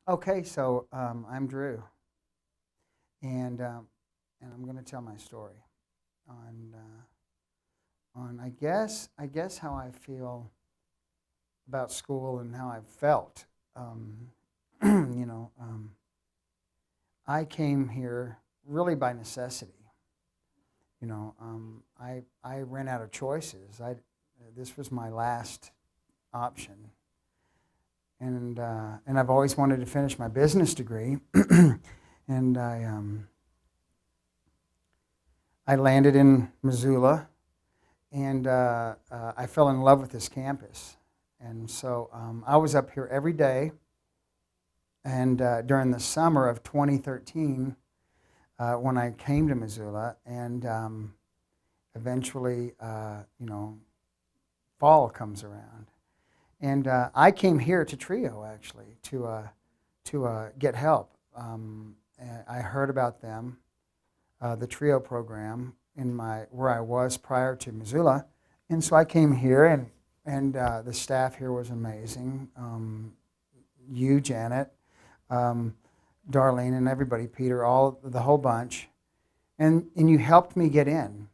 Okay, so I'm Drew, and I'm going to tell my story on on how I feel about school and how I felt. Um, you know, I came here really by necessity. I ran out of choices. I This was my last option, and I've always wanted to finish my business degree, and I landed in Missoula, and I fell in love with this campus. And so I was up here every day. And during the summer of 2013, when I came to Missoula, and eventually, fall comes around. And I came here to TRiO actually to get help. I heard about them, the TRiO program in my where I was prior to Missoula, and so I came here, and the staff here was amazing. You, Janet, um, Darlene, and everybody, Peter, all the whole bunch, and you helped me get in,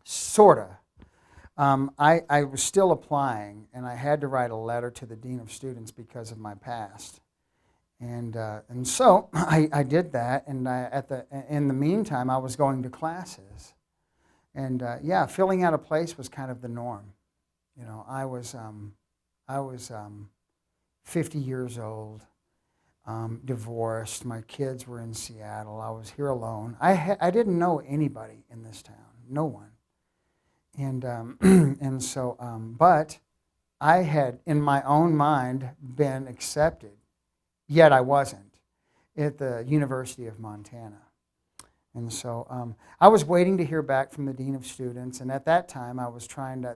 sorta. I was still applying, and I had to write a letter to the dean of students because of my past. And so I did that, and in the meantime I was going to classes, and yeah, filling out a place was kind of the norm. I was 50 years old, divorced. My kids were in Seattle. I was here alone. I didn't know anybody in this town, no one, and and so but I had in my own mind been accepted, yet I wasn't at the University of Montana. And so I was waiting to hear back from the Dean of Students. And at that time,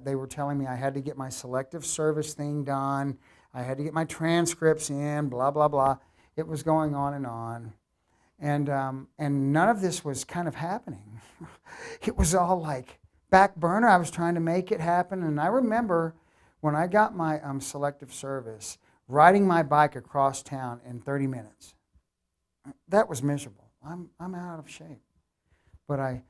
they were telling me I had to get my selective service thing done. I had to get my transcripts in, blah, blah, blah. It was going on and on. And none of this was kind of happening. It was all like back burner. I was trying to make it happen. And I remember when I got my selective service, riding my bike across town in 30 minutes. That was miserable. I'm out of shape. But I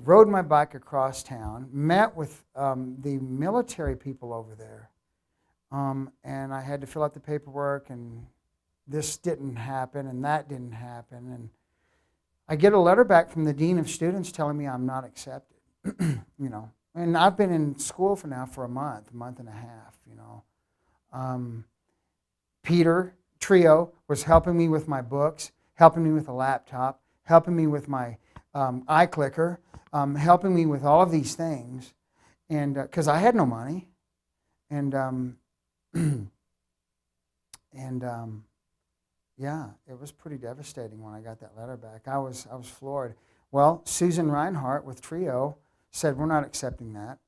rode my bike across town, met with the military people over there, and I had to fill out the paperwork, and this didn't happen, and that didn't happen. And I get a letter back from the dean of students telling me I'm not accepted. And I've been in school for a month and a half. Peter TRiO was helping me with my books, helping me with a laptop, helping me with my iClicker, helping me with all of these things, and because I had no money, and and yeah, it was pretty devastating when I got that letter back. I was floored. Well, Susan Reinhardt with TRiO said we're not accepting that,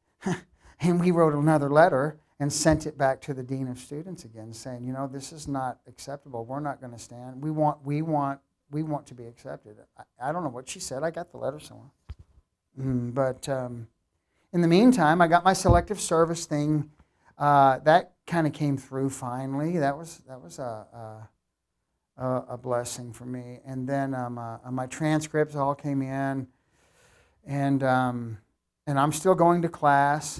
and we wrote another letter and sent it back to the dean of students again, saying, this is not acceptable. We're not going to stand. We want to be accepted. I don't know what she said. I got the letter somewhere. But in the meantime, I got my selective service thing. That kind of came through finally. That was a blessing for me. And then my transcripts all came in, and I'm still going to class.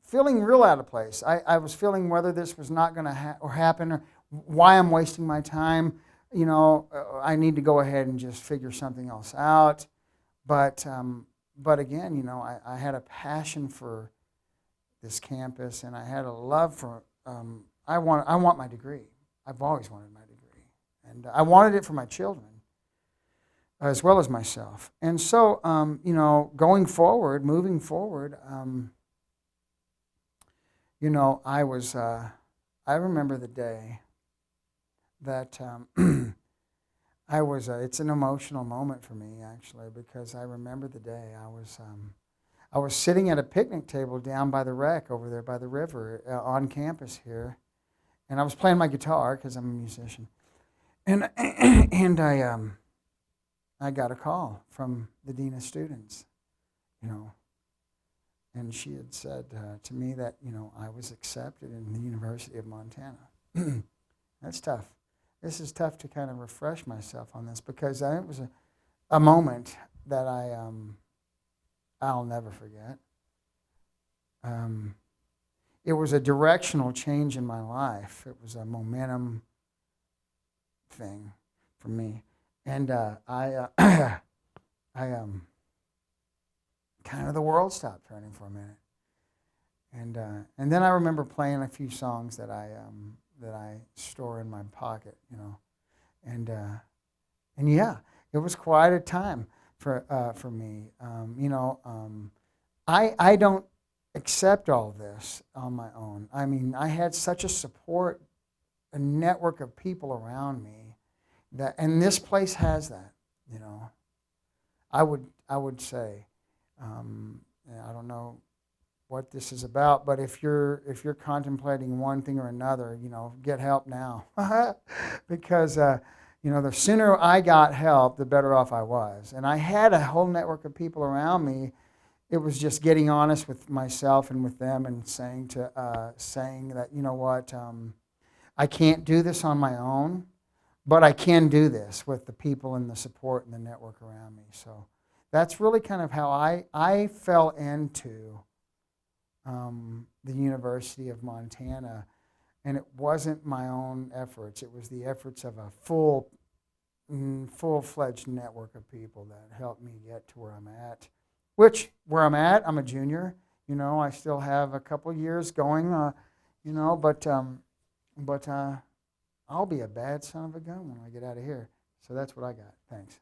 Feeling real out of place. I was feeling whether this was not going to happen, or why I'm wasting my time. I need to go ahead and just figure something else out. But again, I had a passion for this campus, and I had a love for. I want my degree. I've always wanted my degree, and I wanted it for my children as well as myself. And so, moving forward, I was. I remember the day that it's an emotional moment for me actually, because I remember the day I was sitting at a picnic table down by the wreck over there by the river on campus here, and I was playing my guitar because I'm a musician, and and I got a call from the dean of students, you know, and she had said to me that I was accepted in the University of Montana. That's tough. This is tough to kind of refresh myself on this because it was a moment that I'll never forget. Um, it was a directional change in my life. It was a momentum thing for me, and I kind of the world stopped turning for a minute, and then I remember playing a few songs that I store in my pocket, and and yeah, it was quite a time for me. I don't accept all this on my own. I mean, I had such a support, a network of people around me that, and this place has that. You know, I would say, and I don't know what this is about, but if you're contemplating one thing or another, get help now, because the sooner I got help, the better off I was, and I had a whole network of people around me. It was just getting honest with myself and with them, and saying that what, I can't do this on my own, but I can do this with the people and the support and the network around me. So that's really kind of how I fell into the University of Montana, and it wasn't my own efforts. It was the efforts of a full-fledged network of people that helped me get to where I'm at. Where I'm at, I'm a junior. I still have a couple years going. But I'll be a bad son of a gun when I get out of here. So that's what I got. Thanks.